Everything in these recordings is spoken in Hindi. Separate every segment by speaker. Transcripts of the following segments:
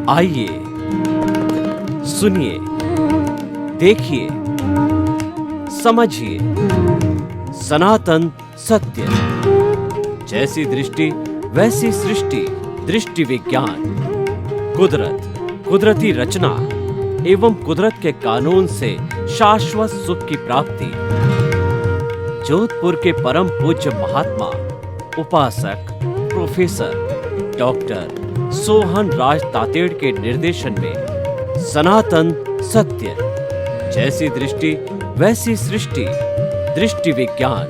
Speaker 1: आइए, सुनिए, देखिए, समझिए सनातन सत्य। जैसी दृष्टि वैसी सृष्टि, दृष्टि विज्ञान। कुदरत, कुदरती रचना एवं कुदरत के कानून से शाश्वत सुख की प्राप्ति। जोधपुर के परम पूज्य महात्मा उपासक प्रोफेसर डॉक्टर सोहन राज तातेड़ के निर्देशन में सनातन सत्य। जैसी दृष्टि वैसी सृष्टि, दृष्टि विज्ञान।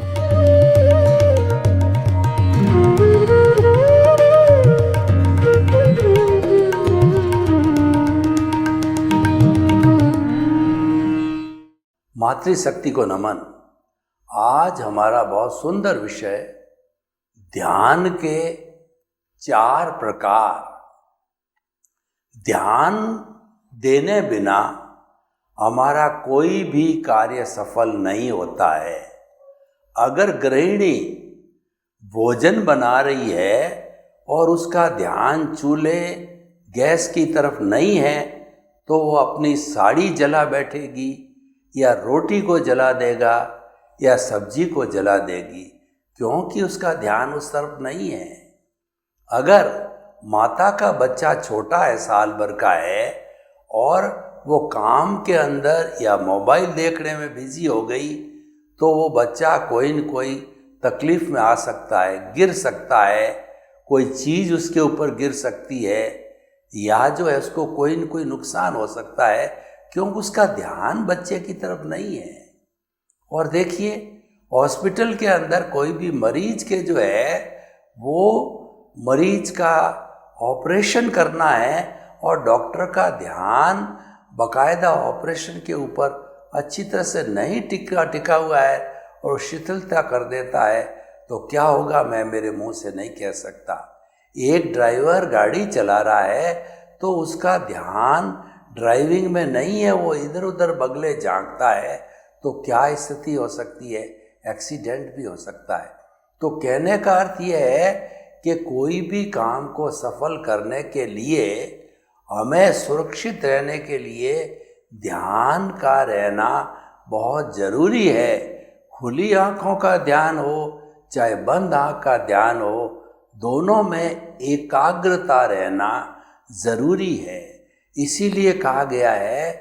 Speaker 2: मातृशक्ति को नमन। आज हमारा बहुत सुंदर विषय ध्यान के 4 प्रकार। ध्यान देने बिना हमारा कोई भी कार्य सफल नहीं होता है। अगर गृहिणी भोजन बना रही है और उसका ध्यान चूल्हे गैस की तरफ नहीं है तो वो अपनी साड़ी जला बैठेगी या रोटी को जला देगा या सब्जी को जला देगी, क्योंकि उसका ध्यान उस तरफ नहीं है। अगर माता का बच्चा छोटा है, साल भर का है, और वो काम के अंदर या मोबाइल देखने में बिजी हो गई तो वो बच्चा कोई न कोई तकलीफ में आ सकता है, गिर सकता है, कोई चीज़ उसके ऊपर गिर सकती है, या जो है उसको कोई न कोई नुकसान हो सकता है, क्योंकि उसका ध्यान बच्चे की तरफ नहीं है। और देखिए, हॉस्पिटल के अंदर कोई भी मरीज के जो है वो मरीज का ऑपरेशन करना है और डॉक्टर का ध्यान बकायदा ऑपरेशन के ऊपर अच्छी तरह से नहीं टिका हुआ है और शिथिलता कर देता है, तो क्या होगा मैं मेरे मुंह से नहीं कह सकता। एक ड्राइवर गाड़ी चला रहा है तो उसका ध्यान ड्राइविंग में नहीं है, वो इधर उधर बगले झांकता है, तो क्या स्थिति हो सकती है? एक्सीडेंट भी हो सकता है। तो कहने का अर्थ यह है कि कोई भी काम को सफल करने के लिए, हमें सुरक्षित रहने के लिए ध्यान का रहना बहुत ज़रूरी है। खुली आँखों का ध्यान हो चाहे बंद आँख का ध्यान हो, दोनों में एकाग्रता रहना ज़रूरी है। इसीलिए कहा गया है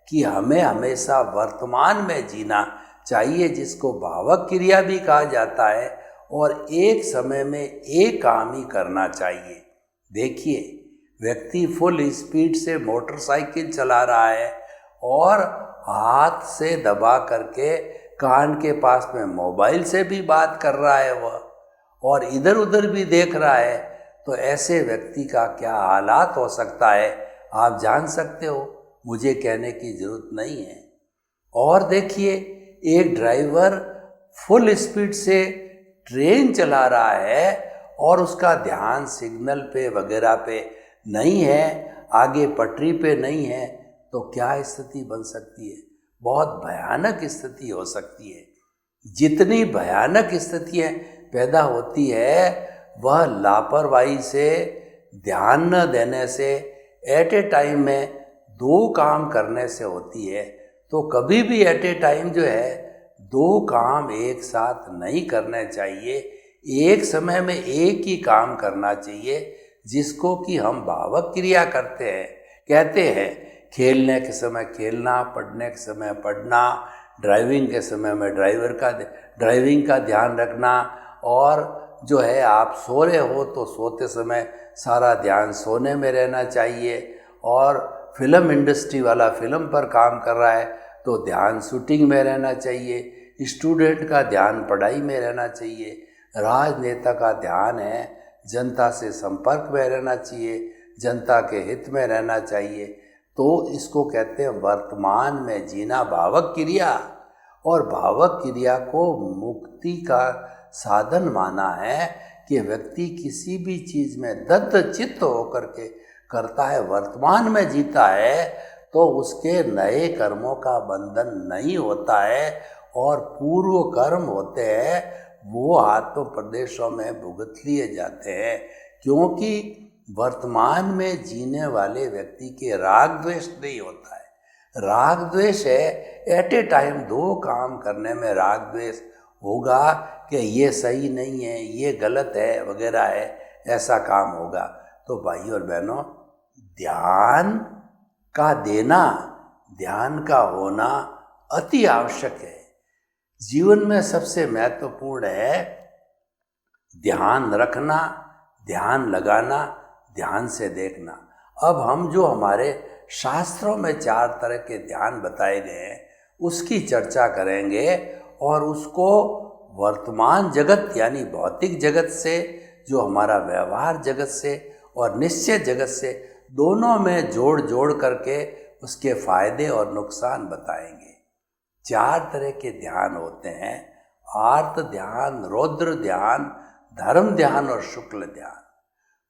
Speaker 2: कि हमें हमेशा वर्तमान में जीना चाहिए, जिसको भावक क्रिया भी कहा जाता है, और एक समय में एक काम ही करना चाहिए। देखिए, व्यक्ति फुल स्पीड से मोटरसाइकिल चला रहा है और हाथ से दबा करके कान के पास में मोबाइल से भी बात कर रहा है वह, और इधर उधर भी देख रहा है, तो ऐसे व्यक्ति का क्या हालात हो सकता है आप जान सकते हो, मुझे कहने की ज़रूरत नहीं है। और देखिए, एक ड्राइवर फुल स्पीड से ट्रेन चला रहा है और उसका ध्यान सिग्नल पे वगैरह पे नहीं है, आगे पटरी पे नहीं है, तो क्या स्थिति बन सकती है? बहुत भयानक स्थिति हो सकती है। जितनी भयानक स्थितियाँ पैदा होती है वह लापरवाही से, ध्यान न देने से, एट ए टाइम में 2 काम करने से होती है। तो कभी भी एट ए टाइम जो है 2 काम एक साथ नहीं करने चाहिए, एक समय में एक ही काम करना चाहिए, जिसको कि हम भावक क्रिया कहते हैं। खेलने के समय खेलना, पढ़ने के समय पढ़ना, ड्राइविंग के समय में ड्राइविंग का ध्यान रखना, और जो है आप सो रहे हो तो सोते समय सारा ध्यान सोने में रहना चाहिए, और फिल्म इंडस्ट्री वाला फिल्म पर काम कर रहा है तो ध्यान शूटिंग में रहना चाहिए, स्टूडेंट का ध्यान पढ़ाई में रहना चाहिए, राजनेता का ध्यान है जनता से संपर्क में रहना चाहिए, जनता के हित में रहना चाहिए। तो इसको कहते हैं वर्तमान में जीना, भावक क्रिया। और भावक क्रिया को मुक्ति का साधन माना है कि व्यक्ति किसी भी चीज़ में दत्त चित्त होकर के करता है, वर्तमान में जीता है, तो उसके नए कर्मों का बंधन नहीं होता है, और पूर्व कर्म होते हैं वो आत्म प्रदेशों में भुगत लिए जाते हैं। क्योंकि वर्तमान में जीने वाले व्यक्ति के राग द्वेष नहीं होता है। राग द्वेष है एट ए टाइम दो काम करने में राग द्वेष होगा कि ये सही नहीं है, ये गलत है वगैरह है, ऐसा काम होगा। तो भाइयों और बहनों, ध्यान का देना, ध्यान का होना अति आवश्यक है। जीवन में सबसे महत्वपूर्ण है ध्यान रखना, ध्यान लगाना, ध्यान से देखना। अब हम जो हमारे शास्त्रों में 4 तरह के ध्यान बताए गए हैं उसकी चर्चा करेंगे और उसको वर्तमान जगत यानी भौतिक जगत से, जो हमारा व्यवहार जगत से और निश्चय जगत से, दोनों में जोड़ करके उसके फायदे और नुकसान बताएंगे। 4 तरह के ध्यान होते हैं, आर्त ध्यान, रौद्र ध्यान, धर्म ध्यान और शुक्ल ध्यान।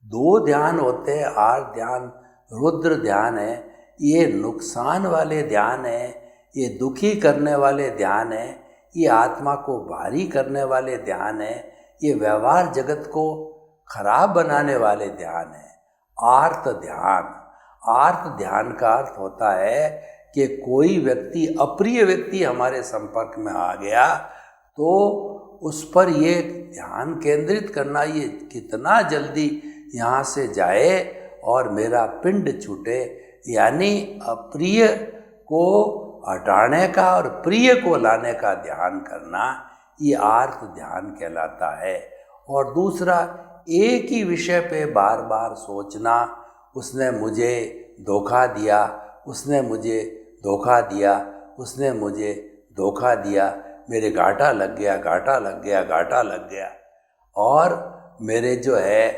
Speaker 2: 2 ध्यान होते हैं, आर्त ध्यान, रुद्र ध्यान है। ये नुकसान वाले ध्यान है, ये दुखी करने वाले ध्यान है, ये आत्मा को भारी करने वाले ध्यान है, ये व्यवहार जगत को खराब बनाने वाले ध्यान है। आर्त ध्यान, आर्त ध्यान का अर्थ होता है कि कोई व्यक्ति, अप्रिय व्यक्ति हमारे संपर्क में आ गया तो उस पर ये ध्यान केंद्रित करना, ये कितना जल्दी यहाँ से जाए और मेरा पिंड छूटे, यानी अप्रिय को हटाने का और प्रिय को लाने का ध्यान करना, ये आर्त ध्यान कहलाता है। और दूसरा, एक ही विषय पे बार बार सोचना, उसने मुझे धोखा दिया, उसने मुझे धोखा दिया, उसने मुझे धोखा दिया, मेरे घाटा लग गया, घाटा लग गया, घाटा लग गया, और मेरे जो है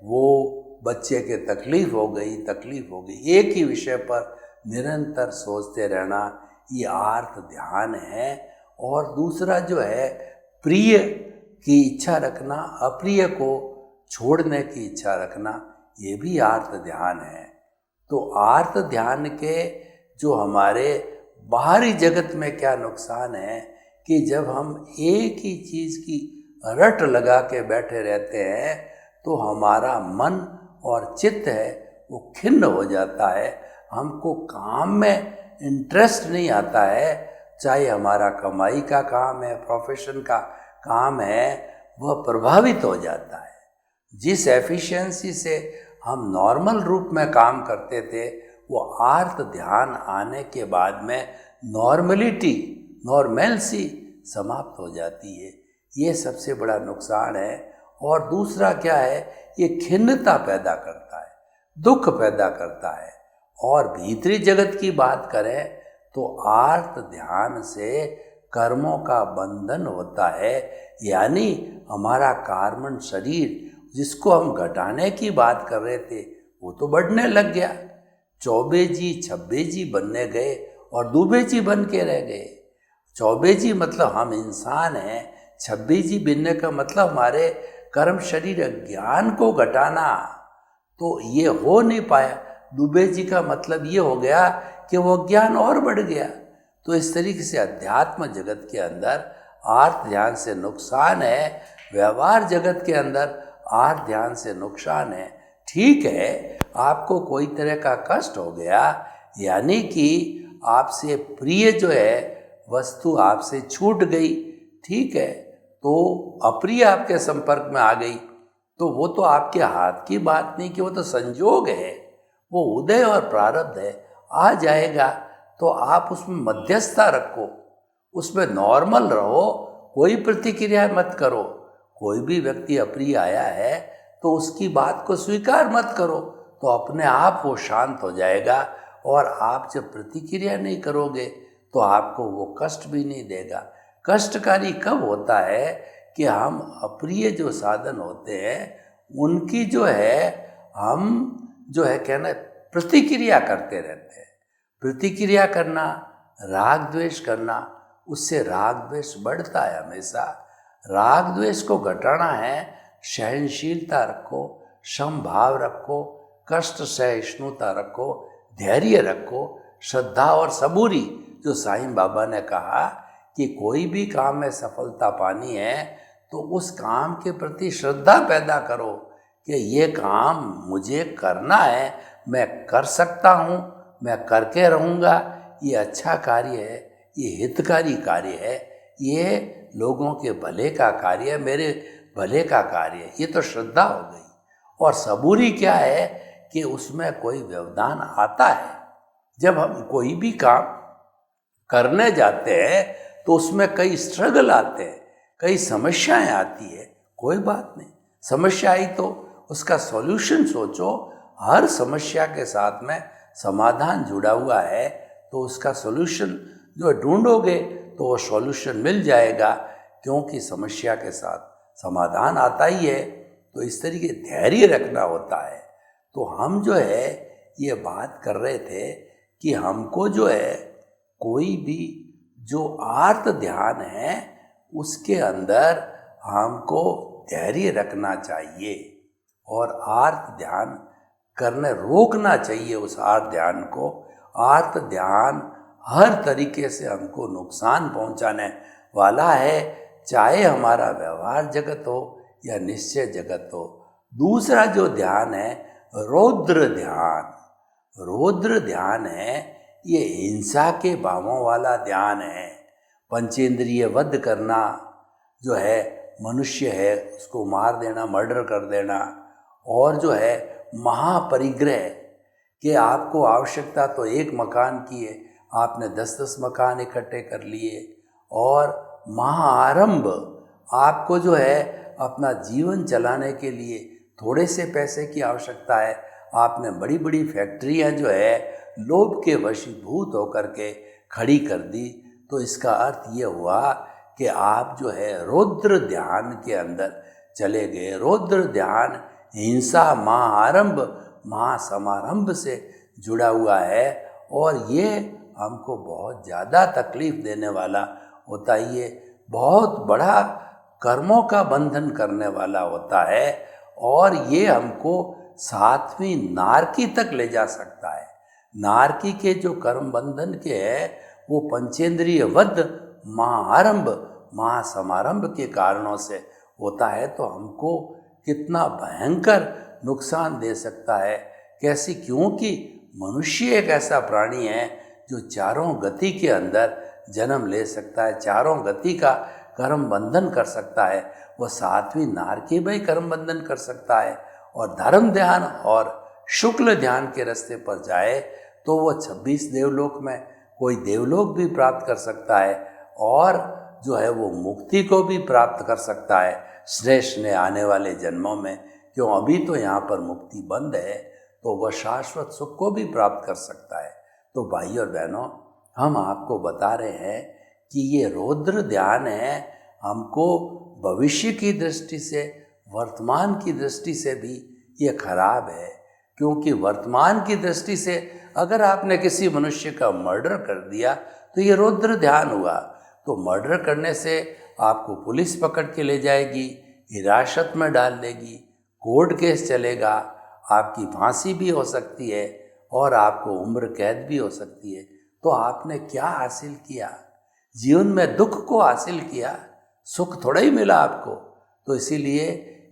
Speaker 2: वो बच्चे के तकलीफ हो गई, तकलीफ हो गई। एक ही विषय पर निरंतर सोचते रहना, ये आर्त ध्यान है। और दूसरा जो है, प्रिय की इच्छा रखना, अप्रिय को छोड़ने की इच्छा रखना, ये भी आर्त ध्यान है। तो आर्त ध्यान के जो हमारे बाहरी जगत में क्या नुकसान है कि जब हम एक ही चीज़ की रट लगा के बैठे रहते हैं तो हमारा मन और चित्त है वो खिन्न हो जाता है, हमको काम में इंटरेस्ट नहीं आता है। चाहे हमारा कमाई का काम है, प्रोफेशन का काम है, वह प्रभावित हो जाता है। जिस एफिशिएंसी से हम नॉर्मल रूप में काम करते थे, वो आर्त ध्यान आने के बाद में नॉर्मेल्सी समाप्त हो जाती है। ये सबसे बड़ा नुकसान है। और दूसरा क्या है, ये खिन्नता पैदा करता है, दुख पैदा करता है। और भीतरी जगत की बात करें तो आर्त ध्यान से कर्मों का बंधन होता है, यानी हमारा कार्बन शरीर जिसको हम घटाने की बात कर रहे थे वो तो बढ़ने लग गया। 24G 26G बनने गए और 2G बन के रह गए। 24G मतलब हम इंसान हैं, 26G बनने का मतलब हमारे कर्म शरीर ज्ञान को घटाना, तो ये हो नहीं पाया। 2G का मतलब ये हो गया कि वो ज्ञान और बढ़ गया। तो इस तरीके से अध्यात्म जगत के अंदर आर्त ध्यान से नुकसान है, व्यवहार जगत के अंदर आर्त ध्यान से नुकसान है। ठीक है, आपको कोई तरह का कष्ट हो गया, यानी कि आपसे प्रिय जो है वस्तु आपसे छूट गई, ठीक है, तो अप्रिय आपके संपर्क में आ गई, तो वो तो आपके हाथ की बात नहीं कि वो तो संजोग है, वो उदय और प्रारब्ध है। आ जाएगा तो आप उसमें मध्यस्थता रखो, उसमें नॉर्मल रहो, कोई प्रतिक्रिया मत करो। कोई भी व्यक्ति अप्रिय आया है तो उसकी बात को स्वीकार मत करो, तो अपने आप वो शांत हो जाएगा। और आप जब प्रतिक्रिया नहीं करोगे तो आपको वो कष्ट भी नहीं देगा। कष्टकारी कब होता है कि हम अप्रिय जो साधन होते हैं उनकी जो है हम जो है कहना प्रतिक्रिया करते रहते हैं। प्रतिक्रिया करना, राग द्वेष करना, उससे राग द्वेष बढ़ता है हमेशा। राग द्वेष को घटाना है, सहनशीलता रखो, समभाव रखो, कष्ट सहिष्णुता रखो, धैर्य रखो, श्रद्धा और सबूरी। जो साईं बाबा ने कहा कि कोई भी काम में सफलता पानी है तो उस काम के प्रति श्रद्धा पैदा करो कि ये काम मुझे करना है, मैं कर सकता हूँ, मैं करके रहूँगा, ये अच्छा कार्य है, ये हितकारी कार्य है, ये लोगों के भले का कार्य है, मेरे भले का कार्य है, ये तो श्रद्धा हो गई। और सबूरी क्या है कि उसमें कोई व्यवधान आता है। जब हम कोई भी काम करने जाते हैं तो उसमें कई स्ट्रगल आते हैं, कई समस्याएं आती है। कोई बात नहीं, समस्या आई तो उसका सॉल्यूशन सोचो। हर समस्या के साथ में समाधान जुड़ा हुआ है, तो उसका सॉल्यूशन जो ढूंढोगे तो वो सॉल्यूशन मिल जाएगा, क्योंकि समस्या के साथ समाधान आता ही है। तो इस तरीके धैर्य रखना होता है। तो हम जो है ये बात कर रहे थे कि हमको जो है कोई भी जो आर्त ध्यान है उसके अंदर हमको धैर्य रखना चाहिए और आर्त ध्यान करने रोकना चाहिए उस आर्त ध्यान को। आर्त ध्यान हर तरीके से हमको नुकसान पहुंचाने वाला है, चाहे हमारा व्यवहार जगत हो या निश्चय जगत हो। दूसरा जो ध्यान है रौद्र ध्यान। रौद्र ध्यान है ये हिंसा के भावों वाला ध्यान है। पंचेंद्रिय वध करना जो है, मनुष्य है उसको मार देना, मर्डर कर देना, और जो है महापरिग्रह कि आपको आवश्यकता तो एक मकान की है, आपने 10-10 मकान इकट्ठे कर लिए। और महाआरंभ, आपको जो है अपना जीवन चलाने के लिए थोड़े से पैसे की आवश्यकता है, आपने बड़ी बड़ी फैक्ट्रियां जो है लोभ के वशीभूत होकर के खड़ी कर दी। तो इसका अर्थ ये हुआ कि आप जो है रौद्र ध्यान के अंदर चले गए। रौद्र ध्यान हिंसा, महाआरंभ, महासमारंभ से जुड़ा हुआ है और ये हमको बहुत ज़्यादा तकलीफ देने वाला होता है। ये बहुत बड़ा कर्मों का बंधन करने वाला होता है और ये हमको 7वीं नारकी तक ले जा सकता है। नारकी के जो कर्म बंधन के है वो पंचेंद्रिय वध, महाआरंभ, महासमारंभ के कारणों से होता है। तो हमको कितना भयंकर नुकसान दे सकता है। कैसी? क्योंकि मनुष्य एक ऐसा प्राणी है जो चारों गति के अंदर जन्म ले सकता है, चारों गति का कर्म बंधन कर सकता है। वह 7वीं नारकी में कर्म बंधन कर सकता है और धर्म ध्यान और शुक्ल ध्यान के रास्ते पर जाए तो वह 26 देवलोक में कोई देवलोक भी प्राप्त कर सकता है और जो है वो मुक्ति को भी प्राप्त कर सकता है श्रेष्ठ ने आने वाले जन्मों में। क्यों? अभी तो यहाँ पर मुक्ति बंद है, तो वह शाश्वत सुख को भी प्राप्त कर सकता है। तो भाई और बहनों, हम आपको बता रहे हैं कि ये रौद्र ध्यान है, हमको भविष्य की दृष्टि से, वर्तमान की दृष्टि से भी ये खराब है। क्योंकि वर्तमान की दृष्टि से अगर आपने किसी मनुष्य का मर्डर कर दिया तो ये रौद्र ध्यान हुआ। तो मर्डर करने से आपको पुलिस पकड़ के ले जाएगी, हिरासत में डाल देगी, कोर्ट केस चलेगा, आपकी फांसी भी हो सकती है और आपको उम्र कैद भी हो सकती है। तो आपने क्या हासिल किया? जीवन में दुख को हासिल किया, सुख थोड़ा ही मिला आपको। तो इसीलिए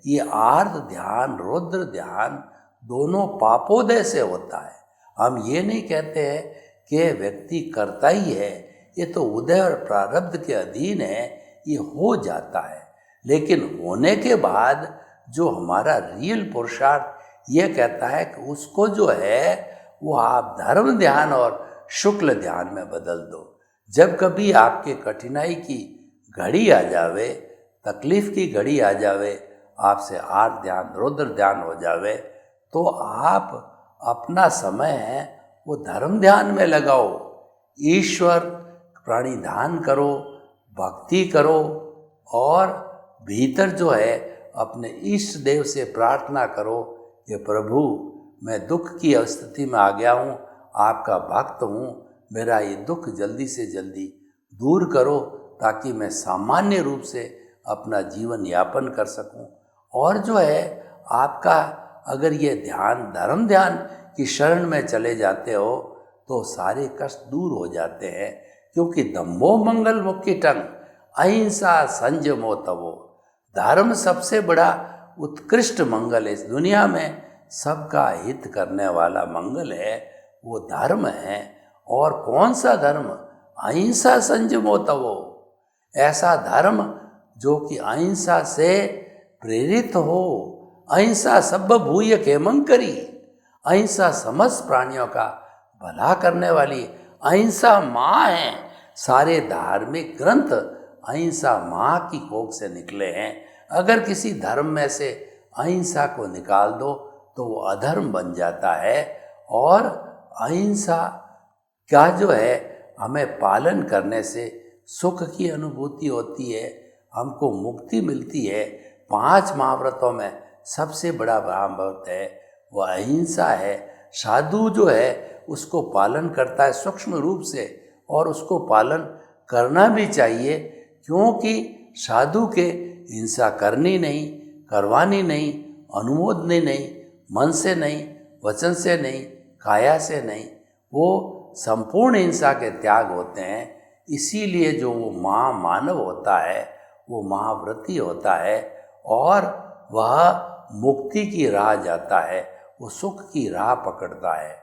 Speaker 2: ये आर्त ध्यान, रौद्र ध्यान दोनों पापोदय से होता है। हम ये नहीं कहते हैं कि व्यक्ति करता ही है, ये तो उदय और प्रारब्ध के अधीन है, ये हो जाता है। लेकिन होने के बाद जो हमारा रियल पुरुषार्थ ये कहता है कि उसको जो है वो आप धर्म ध्यान और शुक्ल ध्यान में बदल दो। जब कभी आपके कठिनाई की घड़ी आ जावे, तकलीफ की घड़ी आ जावे, आपसे आर्त ध्यान, रौद्र ध्यान हो जावे, तो आप अपना समय है वो धर्म ध्यान में लगाओ, ईश्वर प्रणिधान करो, भक्ति करो और भीतर जो है अपने इष्ट देव से प्रार्थना करो कि प्रभु, मैं दुख की स्थिति में आ गया हूँ, आपका भक्त हूँ, मेरा ये दुख जल्दी से जल्दी दूर करो ताकि मैं सामान्य रूप से अपना जीवन यापन कर सकूं। और जो है आपका अगर ये ध्यान धर्म ध्यान की शरण में चले जाते हो तो सारे कष्ट दूर हो जाते हैं। क्योंकि दम्भो मंगल मुक्तिटंग, अहिंसा संयमो तवो, धर्म सबसे बड़ा उत्कृष्ट मंगल है, इस दुनिया में सबका हित करने वाला मंगल है, वो धर्म है। और कौन सा धर्म? अहिंसा संयमो तवो, ऐसा धर्म जो कि अहिंसा से प्रेरित हो। अहिंसा सब भूय खेमं करी, अहिंसा समस्त प्राणियों का भला करने वाली। अहिंसा माँ है, सारे धार्मिक ग्रंथ अहिंसा माँ की कोख से निकले हैं। अगर किसी धर्म में से अहिंसा को निकाल दो तो वो अधर्म बन जाता है। और अहिंसा का जो है हमें पालन करने से सुख की अनुभूति होती है, हमको मुक्ति मिलती है। 5 महाव्रतों में सबसे बड़ा महाव्रत है वो अहिंसा है। साधु जो है उसको पालन करता है सूक्ष्म रूप से, और उसको पालन करना भी चाहिए, क्योंकि साधु के हिंसा करनी नहीं, करवानी नहीं, अनुमोदनी नहीं, मन से नहीं, वचन से नहीं, काया से नहीं, वो संपूर्ण हिंसा के त्याग होते हैं। इसीलिए जो वो मानव होता है वो महाव्रती होता है, और वह मुक्ति की राह जाता है, वो सुख की राह पकड़ता है।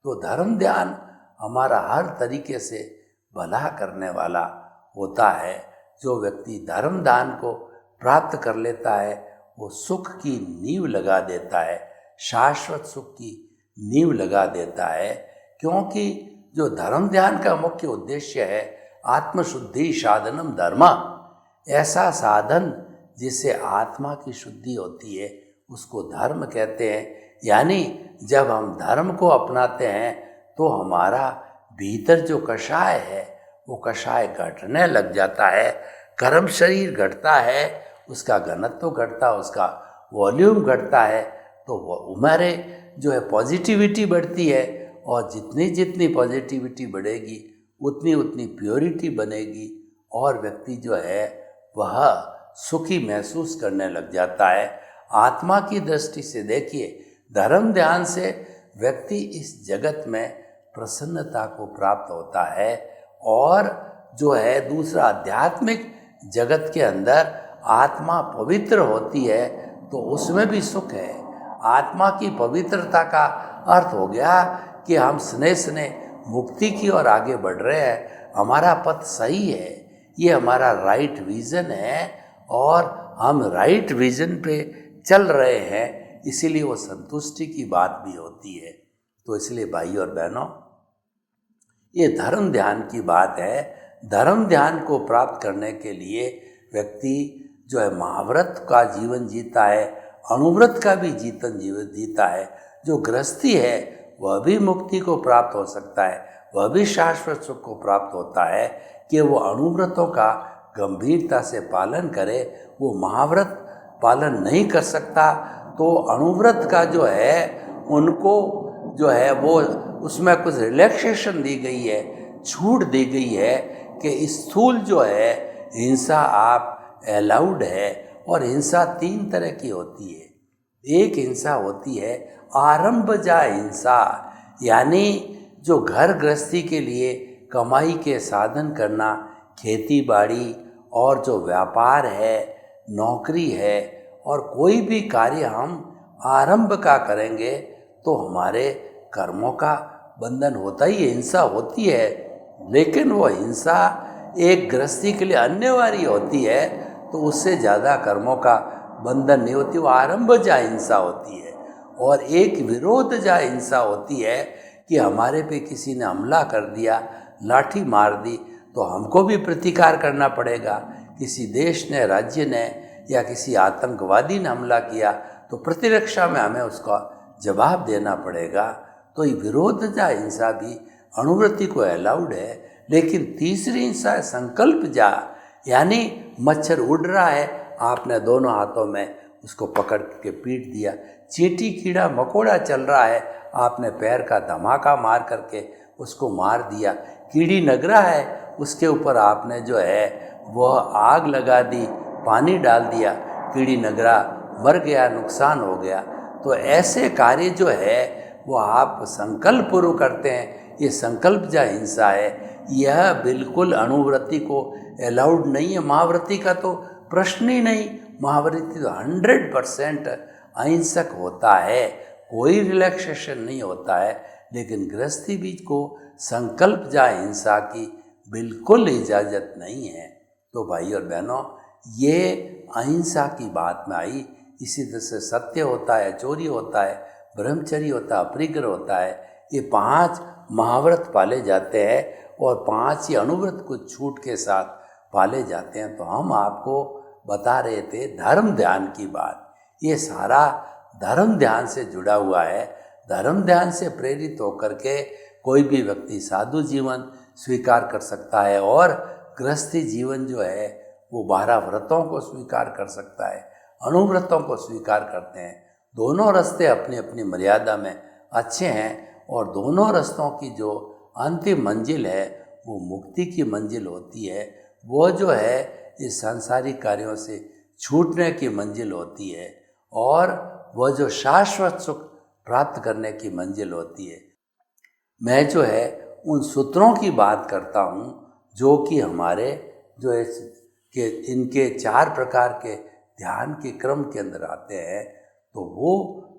Speaker 2: तो धर्म ध्यान हमारा हर तरीके से भला करने वाला होता है। जो व्यक्ति धर्म दान को प्राप्त कर लेता है वो सुख की नींव लगा देता है, शाश्वत सुख की नींव लगा देता है। क्योंकि जो धर्म ध्यान का मुख्य उद्देश्य है आत्मशुद्धि साधनम धर्म, ऐसा साधन जिससे आत्मा की शुद्धि होती है उसको धर्म कहते हैं। यानी जब हम धर्म को अपनाते हैं तो हमारा भीतर जो कषाय है वो कषाय घटने लग जाता है, कर्म शरीर घटता है, उसका घनत्व घटता है, उसका वॉल्यूम घटता है, तो वो हमारे जो है पॉजिटिविटी बढ़ती है, और जितनी जितनी पॉजिटिविटी बढ़ेगी उतनी उतनी प्योरिटी बनेगी, और व्यक्ति जो है वह सुखी महसूस करने लग जाता है। आत्मा की दृष्टि से देखिए, धर्म ध्यान से व्यक्ति इस जगत में प्रसन्नता को प्राप्त होता है, और जो है दूसरा आध्यात्मिक जगत के अंदर आत्मा पवित्र होती है तो उसमें भी सुख है। आत्मा की पवित्रता का अर्थ हो गया कि हम स्नेह स्नेह मुक्ति की ओर आगे बढ़ रहे हैं, हमारा पथ सही है, ये हमारा राइट विजन है, और हम राइट विजन पे चल रहे हैं, इसीलिए वो संतुष्टि की बात भी होती है। तो इसलिए भाई और बहनों, ये धर्म ध्यान की बात है। धर्म ध्यान को प्राप्त करने के लिए व्यक्ति जो है महाव्रत का जीवन जीता है, अनुव्रत का भी जीवन जीता है। जो गृहस्थी है वह भी मुक्ति को प्राप्त हो सकता है, वह भी शाश्वत सुख को प्राप्त होता है कि वो अनुव्रतों का गंभीरता से पालन करे। वो महाव्रत पालन नहीं कर सकता तो अनुव्रत का जो है उनको जो है वो उसमें कुछ रिलैक्सेशन दी गई है, छूट दी गई है कि स्थूल जो है हिंसा आप अलाउड है। और हिंसा 3 तरह की होती है। एक हिंसा होती है आरंभजा हिंसा, यानी जो घर गृहस्थी के लिए कमाई के साधन करना, खेती बाड़ी और जो व्यापार है, नौकरी है, और कोई भी कार्य हम आरंभ का करेंगे तो हमारे कर्मों का बंधन होता ही है, हिंसा होती है। लेकिन वो हिंसा एक गृहस्थी के लिए अनिवार्य होती है, तो उससे ज़्यादा कर्मों का बंधन नहीं होती, वो आरंभजा हिंसा होती है। और एक विरोधजा हिंसा होती है कि हमारे पे किसी ने हमला कर दिया, लाठी मार दी, तो हमको भी प्रतिकार करना पड़ेगा। किसी देश ने, राज्य ने या किसी आतंकवादी ने हमला किया तो प्रतिरक्षा में हमें उसका जवाब देना पड़ेगा। तो ये विरोधजा हिंसा भी अनुवृत्ति को अलाउड है। लेकिन तीसरी हिंसा है संकल्प जा, यानी मच्छर उड़ रहा है, आपने दोनों हाथों में उसको पकड़ के पीट दिया। चींटी कीड़ा मकोड़ा चल रहा है, आपने पैर का धमाका मार करके उसको मार दिया। कीड़ी नगरा है, उसके ऊपर आपने जो है वह आग लगा दी, पानी डाल दिया, कीड़ी नगरा मर गया, नुकसान हो गया। तो ऐसे कार्य जो है वो आप संकल्प पूर्व करते हैं, ये संकल्प जा हिंसा है। यह बिल्कुल अनुवृत्ति को अलाउड नहीं है। महाव्रती का तो प्रश्न ही नहीं, महावृत्ति तो 100% अहिंसक होता है, कोई रिलैक्सेशन नहीं होता है। लेकिन गृहस्थी बीज को संकल्प जा हिंसा की बिल्कुल इजाज़त नहीं है। तो भाई और बहनों, ये अहिंसा की बात में आई। इसी तरह से सत्य होता है, चोरी होता है, ब्रह्मचर्य होता है, अपरिग्रह होता है। ये 5 महाव्रत पाले जाते हैं और 5 ही अनुव्रत को छूट के साथ पाले जाते हैं। तो हम आपको बता रहे थे धर्म ध्यान की बात। ये सारा धर्म ध्यान से जुड़ा हुआ है। धर्म ध्यान से प्रेरित होकर के कोई भी व्यक्ति साधु जीवन स्वीकार कर सकता है और गृहस्थी जीवन जो है वो 12 व्रतों को स्वीकार कर सकता है, अनुव्रतों को स्वीकार करते हैं। दोनों रास्ते अपनी अपनी मर्यादा में अच्छे हैं और दोनों रास्तों की जो अंतिम मंजिल है वो मुक्ति की मंजिल होती है। वो जो है इस सांसारिक कार्यों से छूटने की मंजिल होती है और वह जो शाश्वत सुख प्राप्त करने की मंजिल होती है। मैं जो है उन सूत्रों की बात करता हूँ जो कि हमारे जो है कि इनके 4 प्रकार के ध्यान के क्रम के अंदर आते हैं। तो वो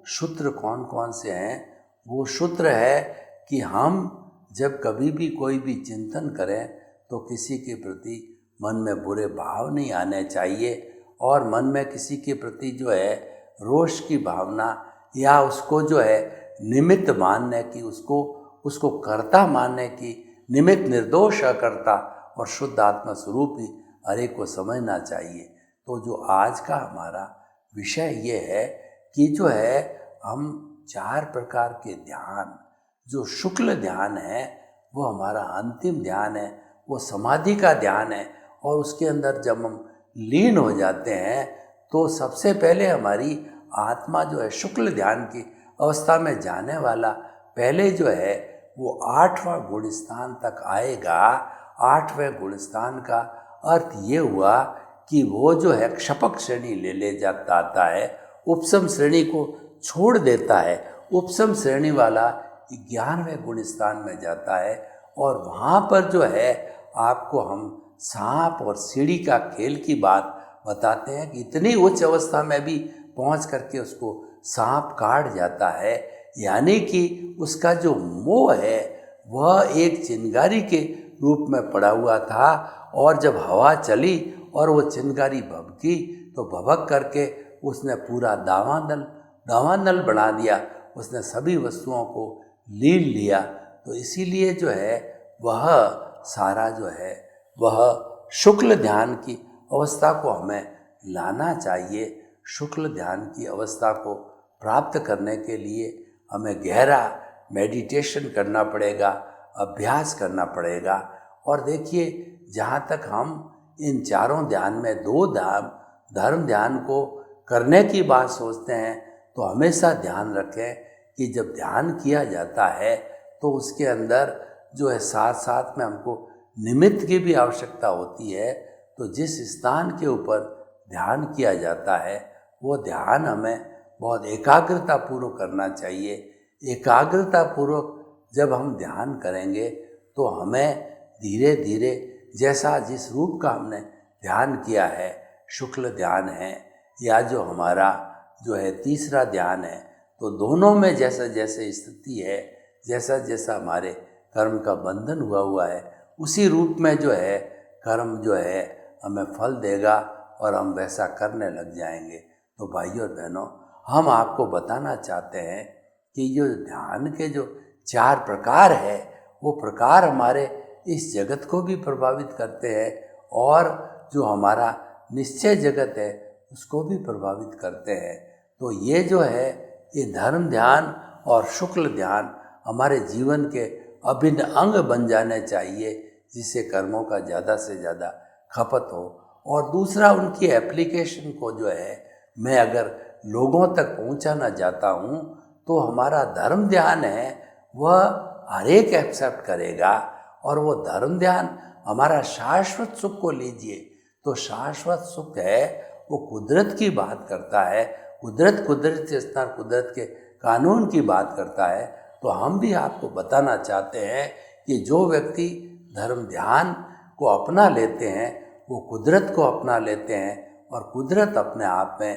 Speaker 2: सूत्र कौन कौन से हैं? वो सूत्र है कि हम जब कभी भी कोई भी चिंतन करें तो किसी के प्रति मन में बुरे भाव नहीं आने चाहिए और मन में किसी के प्रति जो है रोष की भावना या उसको जो है निमित्त मानने की, उसको कर्ता मानने की, निमित्त निर्दोष अकर्ता और शुद्ध आत्मा स्वरूप ही हरे को समझना चाहिए। तो जो आज का हमारा विषय ये है कि जो है हम 4 प्रकार के ध्यान, जो शुक्ल ध्यान है वो हमारा अंतिम ध्यान है, वो समाधि का ध्यान है। और उसके अंदर जब हम लीन हो जाते हैं तो सबसे पहले हमारी आत्मा जो है शुक्ल ध्यान की अवस्था में जाने वाला पहले जो है वो 8वां गुणस्थान तक आएगा। 8वें गुणस्थान का अर्थ ये हुआ कि वो जो है क्षपक श्रेणी ले जाता आता है, उपसम श्रेणी को छोड़ देता है। उपसम श्रेणी वाला 11वें गुणस्थान में जाता है और वहाँ पर जो है आपको हम सांप और सीढ़ी का खेल की बात बताते हैं कि इतनी उच्च अवस्था में भी पहुँच करके उसको सांप काट जाता है। यानी कि उसका जो मोह है वह एक चिंगारी के रूप में पड़ा हुआ था और जब हवा चली और वो चिंगारी भभकी तो भभक करके उसने पूरा दावानल बना दिया, उसने सभी वस्तुओं को लीन लिया। तो इसीलिए जो है वह सारा जो है वह शुक्ल ध्यान की अवस्था को हमें लाना चाहिए। शुक्ल ध्यान की अवस्था को प्राप्त करने के लिए हमें गहरा मेडिटेशन करना पड़ेगा, अभ्यास करना पड़ेगा। और देखिए, जहाँ तक हम इन चारों ध्यान में 2 धर्म ध्यान को करने की बात सोचते हैं तो हमेशा ध्यान रखें कि जब ध्यान किया जाता है तो उसके अंदर जो है साथ साथ में हमको निमित्त की भी आवश्यकता होती है। तो जिस स्थान के ऊपर ध्यान किया जाता है वो ध्यान हमें बहुत एकाग्रता पूर्वक करना चाहिए। एकाग्रता पूर्वक जब हम ध्यान करेंगे तो हमें धीरे धीरे जैसा जिस रूप का हमने ध्यान किया है, शुक्ल ध्यान है या जो हमारा जो है तीसरा ध्यान है, तो दोनों में जैसा जैसे स्थिति है, जैसा जैसा हमारे कर्म का बंधन हुआ है, उसी रूप में जो है कर्म जो है हमें फल देगा और हम वैसा करने लग जाएंगे। तो भाइयों और बहनों, हम आपको बताना चाहते हैं कि जो ध्यान के जो 4 प्रकार है वो प्रकार हमारे इस जगत को भी प्रभावित करते हैं और जो हमारा निश्चय जगत है उसको भी प्रभावित करते हैं। तो ये जो है ये धर्म ध्यान और शुक्ल ध्यान हमारे जीवन के अभिन्न अंग बन जाने चाहिए, जिससे कर्मों का ज़्यादा से ज़्यादा खपत हो। और दूसरा, उनकी एप्लीकेशन को जो है मैं अगर लोगों तक पहुंचाना चाहता हूं तो हमारा धर्म ध्यान है वह हर एक एक्सेप्ट करेगा और वो धर्म ध्यान हमारा शाश्वत सुख को लीजिए। तो शाश्वत सुख है वो कुदरत की बात करता है, कुदरत से स्तर कुदरत के कानून की बात करता है। तो हम भी आपको बताना चाहते हैं कि जो व्यक्ति धर्म ध्यान को अपना लेते हैं वो कुदरत को अपना लेते हैं और कुदरत अपने आप में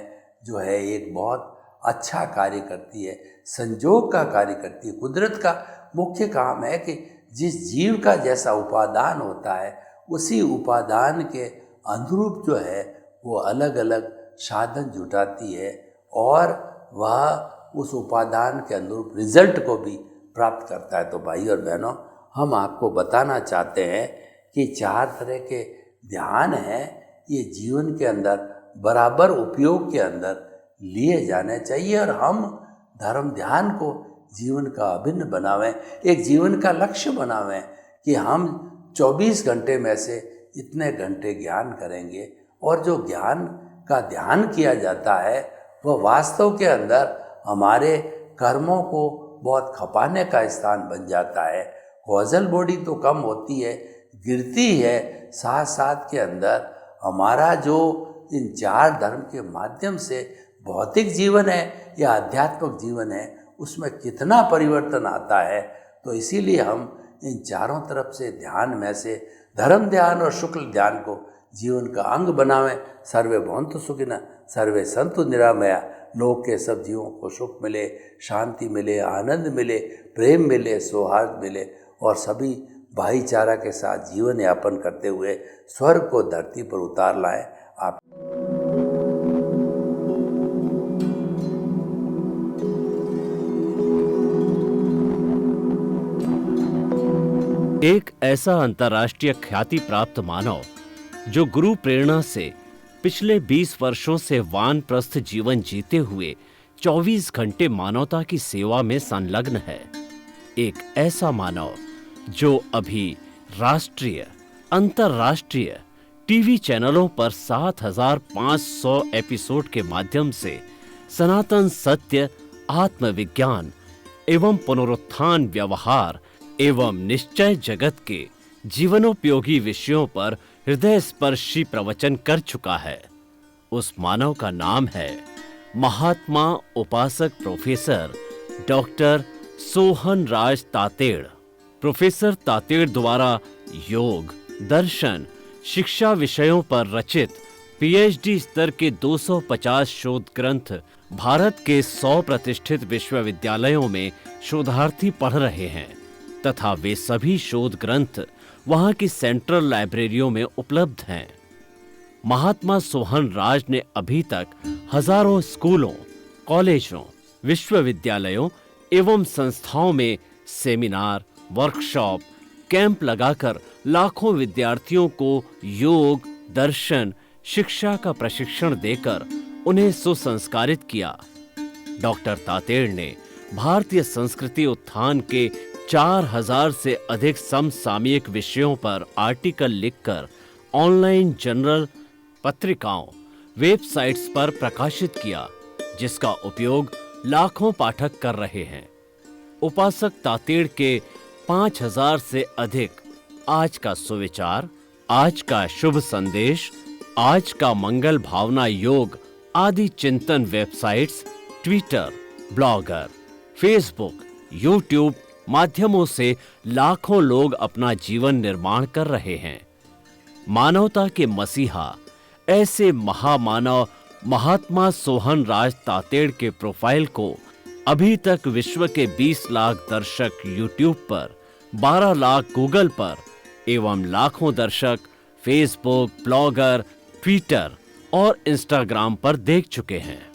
Speaker 2: जो है एक बहुत अच्छा कार्य करती है, संजोग का कार्य करती है। कुदरत का मुख्य काम है कि जिस जीव का जैसा उपादान होता है उसी उपादान के अनुरूप जो है वो अलग अलग साधन जुटाती है और वह उस उपादान के अनुरूप रिजल्ट को भी प्राप्त करता है। तो भाई और बहनों, हम आपको बताना चाहते हैं कि 4 तरह के ध्यान हैं, ये जीवन के अंदर बराबर उपयोग के अंदर लिए जाने चाहिए और हम धर्म ध्यान को जीवन का अभिन्न बनावें, एक जीवन का लक्ष्य बनावें कि हम 24 घंटे में से इतने घंटे ज्ञान करेंगे और जो ज्ञान का ध्यान किया जाता है वह वास्तव के अंदर हमारे कर्मों को बहुत खपाने का स्थान बन जाता है। कॉजल बॉडी तो कम होती है, गिरती है, साथ साथ के अंदर हमारा जो इन 4 धर्म के माध्यम से भौतिक जीवन है या आध्यात्मिक जीवन है उसमें कितना परिवर्तन आता है। तो इसीलिए हम इन चारों तरफ से ध्यान में से धर्म ध्यान और शुक्ल ध्यान को जीवन का अंग बनावें। सर्वे भवन्तु सुखिनः, सर्वे सन्तु निरामया। लोक के सब जीवों को सुख मिले, शांति मिले, आनंद मिले, प्रेम मिले, सौहार्द मिले और सभी भाईचारा के साथ जीवन यापन करते हुए स्वर्ग को धरती पर उतार लाएं। आप
Speaker 1: एक ऐसा अंतर्राष्ट्रीय ख्याति प्राप्त मानव जो गुरु प्रेरणा से पिछले 20 वर्षों से वानप्रस्थ जीवन जीते हुए 24 घंटे मानवता की सेवा में संलग्न है। एक ऐसा मानव जो अभी राष्ट्रीय, अंतर्राष्ट्रीय टीवी चैनलों पर 7,500 एपिसोड के माध्यम से सनातन सत्य, आत्मविज्ञान एवं पुनरुत्थान व्यवहार एवं निश्चय जगत के जीवनोपयोगी विषयों पर हृदय स्पर्शी प्रवचन कर चुका है। उस मानव का नाम है महात्मा उपासक प्रोफेसर डॉक्टर सोहन राज तातेड़। प्रोफेसर तातेड़ द्वारा योग, दर्शन, शिक्षा विषयों पर रचित पीएचडी स्तर के 250 शोध ग्रंथ भारत के 100 प्रतिष्ठित विश्वविद्यालयों में शोधार्थी पढ़ रहे हैं तथा वे सभी शोध ग्रंथ वहां की सेंट्रल लाइब्रेरियों में उपलब्ध हैं। महात्मा सोहन राज ने अभी तक हजारों स्कूलों, कॉलेजों, विश्वविद्यालयों एवं संस्थाओं में सेमिनार, वर्कशॉप, कैंप लगाकर लाखों विद्यार्थियों को योग, दर्शन, शिक्षा का प्रशिक्षण देकर उन्हें सुसंस्कारित किया। डॉक्टर तातेड़ ने भारतीय संस्कृति उत्थान के 4000 से अधिक समसामयिक विषयों पर आर्टिकल लिखकर ऑनलाइन जर्नल, पत्रिकाओं, वेबसाइट्स पर प्रकाशित किया, जिसका उपयोग लाखों पाठक कर रहे हैं। उपासक तातेड़ के 5000 से अधिक आज का सुविचार, आज का शुभ संदेश, आज का मंगल भावना योग आदि चिंतन websites, Twitter, blogger, Facebook, YouTube माध्यमों से लाखों लोग अपना जीवन निर्माण कर रहे हैं। मानवता के मसीहा ऐसे महामानव महात्मा सोहन राज तातेड़ के प्रोफाइल को अभी तक विश्व के 20 लाख दर्शक यूट्यूब पर, 12 लाख गूगल पर एवं लाखों दर्शक फेसबुक, ब्लॉगर, ट्विटर और इंस्टाग्राम पर देख चुके हैं।